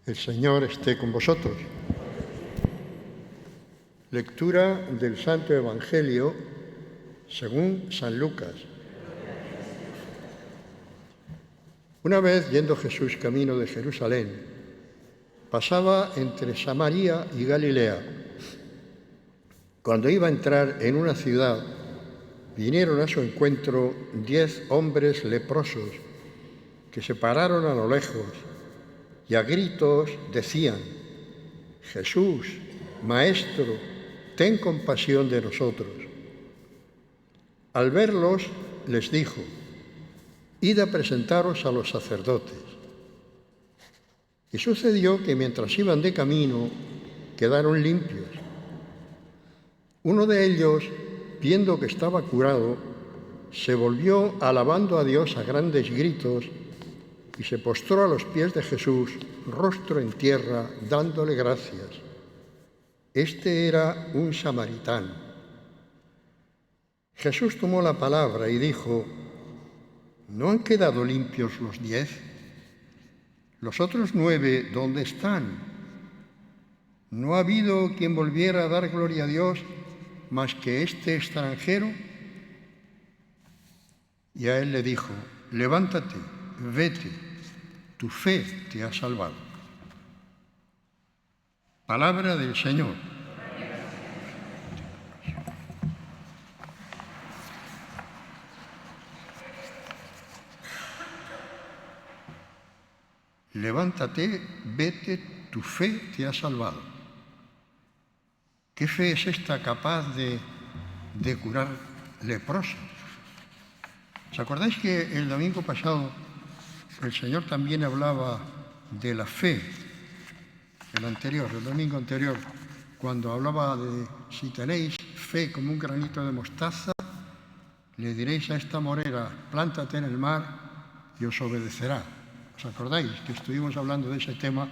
El Señor esté con vosotros. Lectura del Santo Evangelio según San Lucas. Una vez, yendo Jesús camino de Jerusalén, pasaba entre Samaria y Galilea. Cuando iba a entrar en una ciudad, vinieron a su encuentro 10 hombres leprosos que se pararon a lo lejos y a gritos decían: Jesús, Maestro, ten compasión de nosotros. Al verlos, les dijo: id a presentaros a los sacerdotes. Y sucedió que mientras iban de camino, quedaron limpios. Uno de ellos, viendo que estaba curado, se volvió alabando a Dios a grandes gritos y se postró a los pies de Jesús, rostro en tierra, dándole gracias. Este era un samaritano. Jesús tomó la palabra y dijo: ¿no han quedado limpios los 10? ¿Los otros 9 dónde están? ¿No ha habido quien volviera a dar gloria a Dios más que este extranjero? Y a él le dijo: levántate, vete, tu fe te ha salvado. Palabra del Señor. Levántate, vete, tu fe te ha salvado. ¿Qué fe es esta capaz de curar leprosos? ¿Os acordáis que el domingo pasado el Señor también hablaba de la fe? El domingo anterior, cuando hablaba de si tenéis fe como un granito de mostaza, le diréis a esta morera: plántate en el mar y os obedecerá. ¿Os acordáis que estuvimos hablando de ese tema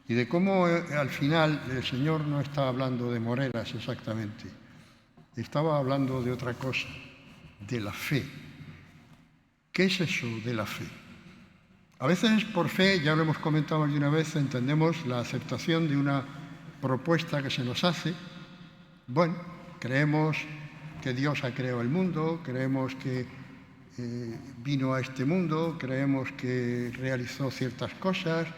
y de cómo al final el Señor no estaba hablando de moreras exactamente? Estaba hablando de otra cosa, de la fe. ¿Qué es eso de la fe? A veces por fe, ya lo hemos comentado más de una vez, entendemos la aceptación de una propuesta que se nos hace. Bueno, creemos que Dios ha creado el mundo, creemos que vino a este mundo, creemos que realizó ciertas cosas,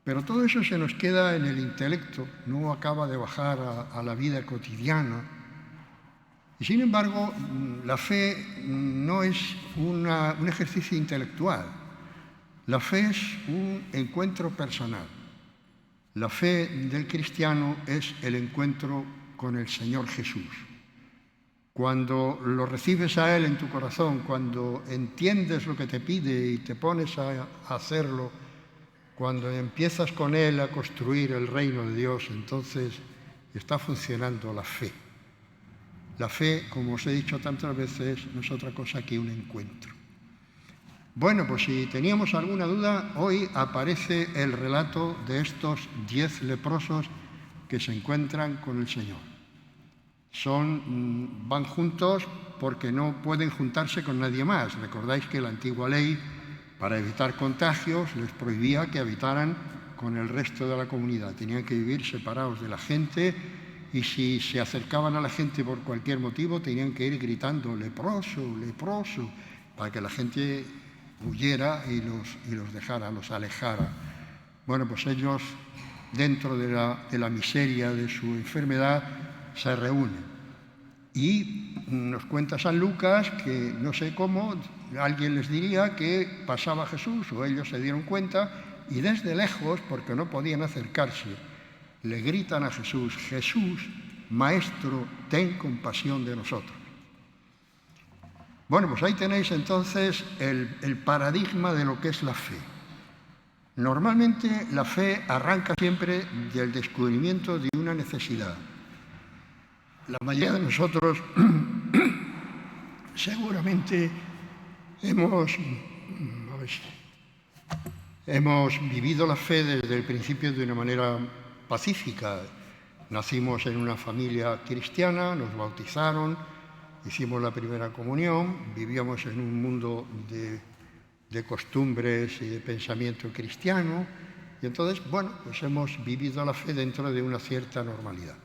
pero todo eso se nos queda en el intelecto, no acaba de bajar a la vida cotidiana. Y sin embargo, la fe no es un ejercicio intelectual. La fe es un encuentro personal. La fe del cristiano es el encuentro con el Señor Jesús. Cuando lo recibes a Él en tu corazón, cuando entiendes lo que te pide y te pones a hacerlo, cuando empiezas con Él a construir el reino de Dios, entonces está funcionando la fe. La fe, como os he dicho tantas veces, no es otra cosa que un encuentro. Bueno, pues si teníamos alguna duda, hoy aparece el relato de estos 10 leprosos que se encuentran con el Señor. Van juntos porque no pueden juntarse con nadie más. Recordáis que la antigua ley, para evitar contagios, les prohibía que habitaran con el resto de la comunidad. Tenían que vivir separados de la gente y si se acercaban a la gente por cualquier motivo, tenían que ir gritando: leproso, leproso, para que la gente huyera y los dejara, los alejara. Bueno, pues ellos, dentro de la miseria de su enfermedad, se reúnen. Y nos cuenta San Lucas que, no sé cómo, alguien les diría que pasaba Jesús, o ellos se dieron cuenta, y desde lejos, porque no podían acercarse, le gritan a Jesús: Jesús, Maestro, ten compasión de nosotros. Bueno, pues ahí tenéis entonces el paradigma de lo que es la fe. Normalmente la fe arranca siempre del descubrimiento de una necesidad. La mayoría de nosotros seguramente hemos vivido la fe desde el principio de una manera pacífica. Nacimos en una familia cristiana, nos bautizaron, hicimos la primera comunión, vivíamos en un mundo de costumbres y de pensamiento cristiano, Y entonces, bueno, pues hemos vivido la fe dentro de una cierta normalidad.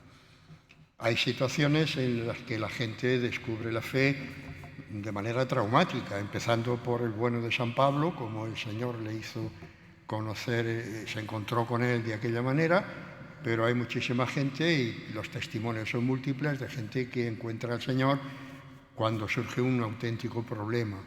Hay situaciones en las que la gente descubre la fe de manera traumática, empezando por el bueno de San Pablo, como el Señor le hizo conocer, se encontró con él de aquella manera, pero hay muchísima gente, y los testimonios son múltiples, de gente que encuentra al Señor cuando surge un auténtico problema,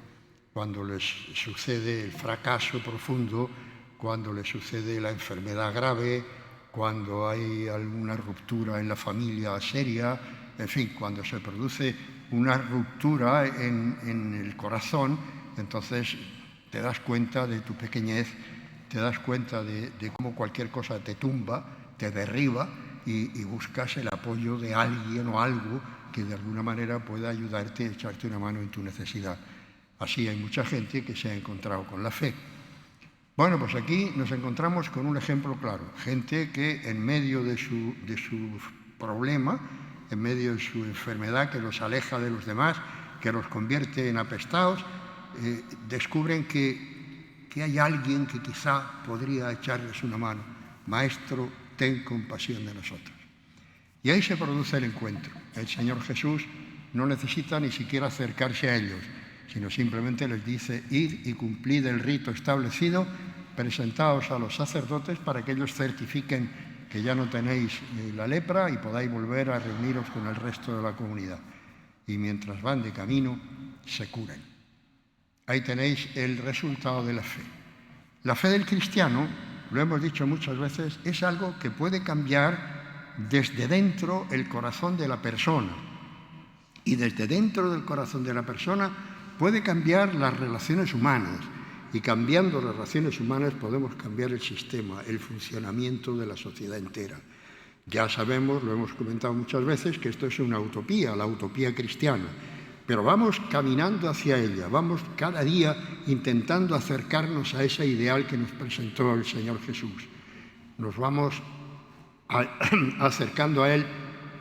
cuando les sucede el fracaso profundo, cuando les sucede la enfermedad grave, cuando hay alguna ruptura en la familia seria, en fin, cuando se produce una ruptura en el corazón, entonces te das cuenta de tu pequeñez, te das cuenta de cómo cualquier cosa te tumba, te derriba y buscas el apoyo de alguien o algo que de alguna manera pueda ayudarte a echarte una mano en tu necesidad. Así hay mucha gente que se ha encontrado con la fe. Bueno, pues aquí nos encontramos con un ejemplo claro. Gente que en medio de su problema, en medio de su enfermedad que los aleja de los demás, que los convierte en apestados, descubren que hay alguien que quizá podría echarles una mano. Maestro, ten compasión de nosotros. Y ahí se produce el encuentro. El Señor Jesús no necesita ni siquiera acercarse a ellos, sino simplemente les dice: id y cumplid el rito establecido, presentaos a los sacerdotes para que ellos certifiquen que ya no tenéis la lepra y podáis volver a reuniros con el resto de la comunidad. Y mientras van de camino, se curan. Ahí tenéis el resultado de la fe. La fe del cristiano, lo hemos dicho muchas veces, es algo que puede cambiar desde dentro el corazón de la persona. Y desde dentro del corazón de la persona puede cambiar las relaciones humanas. Y cambiando las relaciones humanas podemos cambiar el sistema, el funcionamiento de la sociedad entera. Ya sabemos, lo hemos comentado muchas veces, que esto es una utopía, la utopía cristiana. Pero vamos caminando hacia ella, vamos cada día intentando acercarnos a ese ideal que nos presentó el Señor Jesús. Nos vamos acercando a Él,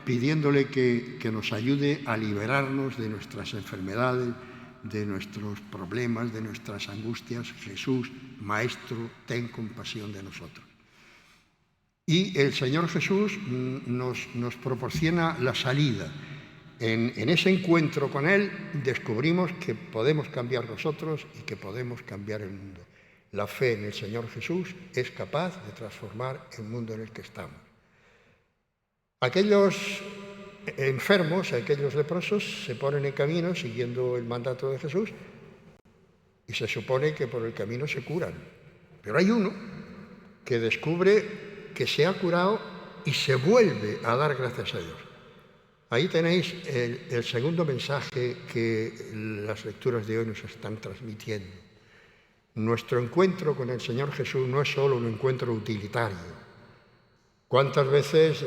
pidiéndole que nos ayude a liberarnos de nuestras enfermedades, de nuestros problemas, de nuestras angustias. Jesús, Maestro, ten compasión de nosotros. Y el Señor Jesús nos proporciona la salida. En ese encuentro con Él descubrimos que podemos cambiar nosotros y que podemos cambiar el mundo. La fe en el Señor Jesús es capaz de transformar el mundo en el que estamos. Aquellos enfermos, aquellos leprosos, se ponen en camino siguiendo el mandato de Jesús y se supone que por el camino se curan. Pero hay uno que descubre que se ha curado y se vuelve a dar gracias a Dios. Ahí tenéis el segundo mensaje que las lecturas de hoy nos están transmitiendo. Nuestro encuentro con el Señor Jesús no es solo un encuentro utilitario. ¿Cuántas veces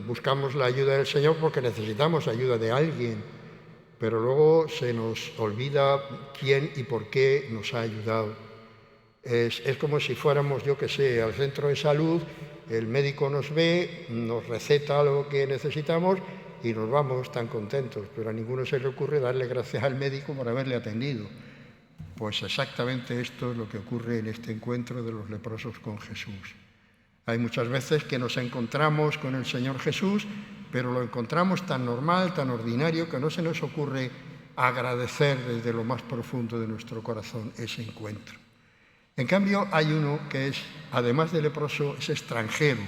buscamos la ayuda del Señor porque necesitamos ayuda de alguien, pero luego se nos olvida quién y por qué nos ha ayudado? Es como si fuéramos, yo qué sé, al centro de salud, el médico nos ve, nos receta lo que necesitamos y nos vamos tan contentos, pero a ninguno se le ocurre darle gracias al médico por haberle atendido. Pues exactamente esto es lo que ocurre en este encuentro de los leprosos con Jesús. Hay muchas veces que nos encontramos con el Señor Jesús, pero lo encontramos tan normal, tan ordinario, que no se nos ocurre agradecer desde lo más profundo de nuestro corazón ese encuentro. En cambio, hay uno que es, además de leproso, es extranjero.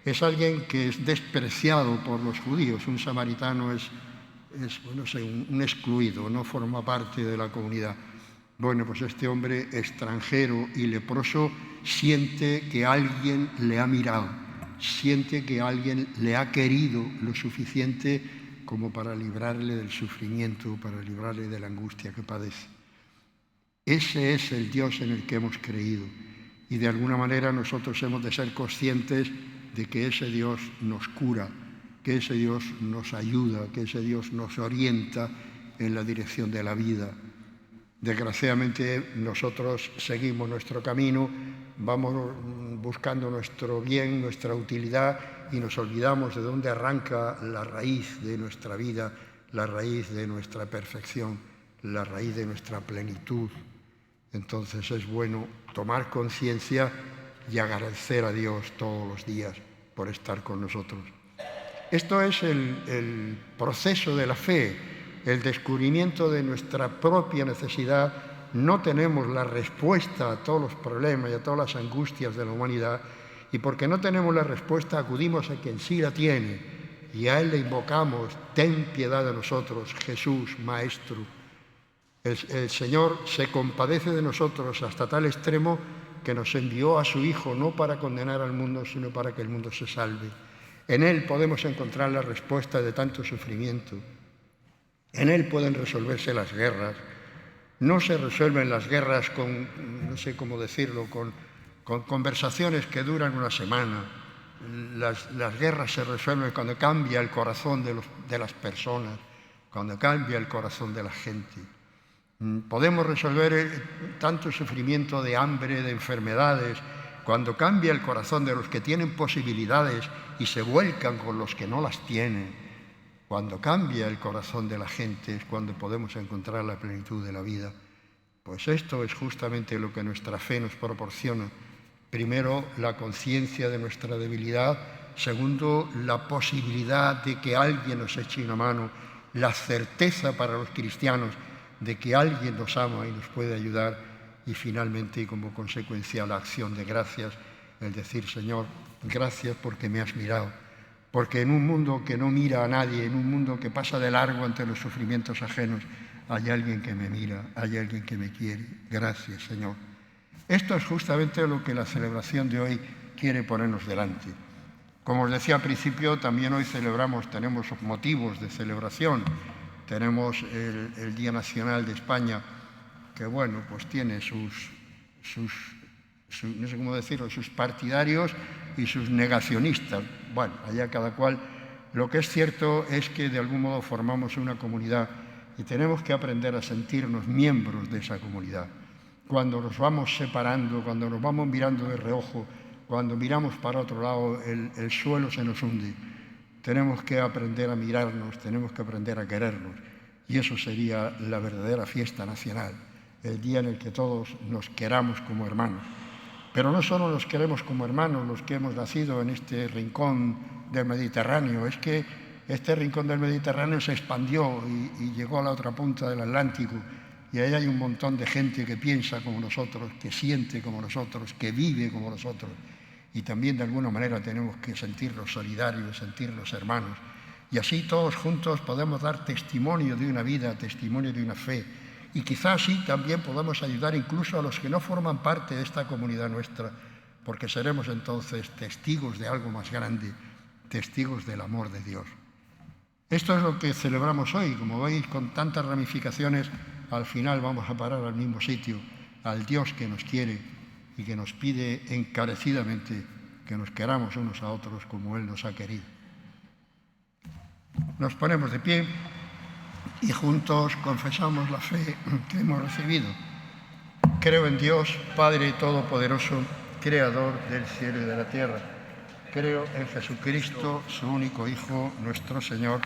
Es alguien que es despreciado por los judíos. Un samaritano es un excluido, no forma parte de la comunidad. Bueno, pues este hombre extranjero y leproso siente que alguien le ha mirado, siente que alguien le ha querido lo suficiente como para librarle del sufrimiento, para librarle de la angustia que padece. Ese es el Dios en el que hemos creído y de alguna manera nosotros hemos de ser conscientes de que ese Dios nos cura, que ese Dios nos ayuda, que ese Dios nos orienta en la dirección de la vida. Desgraciadamente nosotros seguimos nuestro camino, vamos buscando nuestro bien, nuestra utilidad y nos olvidamos de dónde arranca la raíz de nuestra vida, la raíz de nuestra perfección, la raíz de nuestra plenitud. Entonces es bueno tomar conciencia y agradecer a Dios todos los días por estar con nosotros. Esto es el proceso de la fe, el descubrimiento de nuestra propia necesidad. No tenemos la respuesta a todos los problemas y a todas las angustias de la humanidad, y porque no tenemos la respuesta acudimos a quien sí la tiene y a Él le invocamos: ten piedad de nosotros, Jesús, Maestro. El Señor se compadece de nosotros hasta tal extremo que nos envió a su Hijo no para condenar al mundo, sino para que el mundo se salve. En Él podemos encontrar la respuesta de tanto sufrimiento. En Él pueden resolverse las guerras. No se resuelven las guerras con, no sé cómo decirlo, con conversaciones que duran una semana. Las guerras se resuelven cuando cambia el corazón de las personas, cuando cambia el corazón de la gente. Podemos resolver tanto sufrimiento de hambre, de enfermedades, cuando cambia el corazón de los que tienen posibilidades y se vuelcan con los que no las tienen. Cuando cambia el corazón de la gente es cuando podemos encontrar la plenitud de la vida. Pues esto es justamente lo que nuestra fe nos proporciona. Primero, la conciencia de nuestra debilidad. Segundo, la posibilidad de que alguien nos eche una mano. La certeza para los cristianos de que alguien nos ama y nos puede ayudar. Y finalmente, y como consecuencia, la acción de gracias, el decir: Señor, gracias porque me has mirado. Porque en un mundo que no mira a nadie, en un mundo que pasa de largo ante los sufrimientos ajenos, hay alguien que me mira, hay alguien que me quiere. Gracias, Señor. Esto es justamente lo que la celebración de hoy quiere ponernos delante. Como os decía al principio, también hoy tenemos motivos de celebración. Tenemos el Día Nacional de España, que bueno, pues tiene sus no sé cómo decirlo, sus partidarios y sus negacionistas. Bueno, allá cada cual. Lo que es cierto es que de algún modo formamos una comunidad y tenemos que aprender a sentirnos miembros de esa comunidad. Cuando nos vamos separando, cuando nos vamos mirando de reojo, cuando miramos para otro lado, el suelo se nos hunde. Tenemos que aprender a mirarnos, tenemos que aprender a querernos. Y eso sería la verdadera fiesta nacional, el día en el que todos nos queramos como hermanos. Pero no solo nos queremos como hermanos los que hemos nacido en este rincón del Mediterráneo, es que este rincón del Mediterráneo se expandió y llegó a la otra punta del Atlántico, y ahí hay un montón de gente que piensa como nosotros, que siente como nosotros, que vive como nosotros, y también de alguna manera tenemos que sentirnos solidarios, sentirnos hermanos, y así todos juntos podemos dar testimonio de una vida, testimonio de una fe, y quizás así también podamos ayudar incluso a los que no forman parte de esta comunidad nuestra, porque seremos entonces testigos de algo más grande, testigos del amor de Dios. Esto es lo que celebramos hoy. Como veis, con tantas ramificaciones, al final vamos a parar al mismo sitio, al Dios que nos quiere y que nos pide encarecidamente que nos queramos unos a otros como Él nos ha querido. Nos ponemos de pie y juntos confesamos la fe que hemos recibido. Creo en Dios, Padre Todopoderoso, Creador del cielo y de la tierra. Creo en Jesucristo, su único Hijo, nuestro Señor,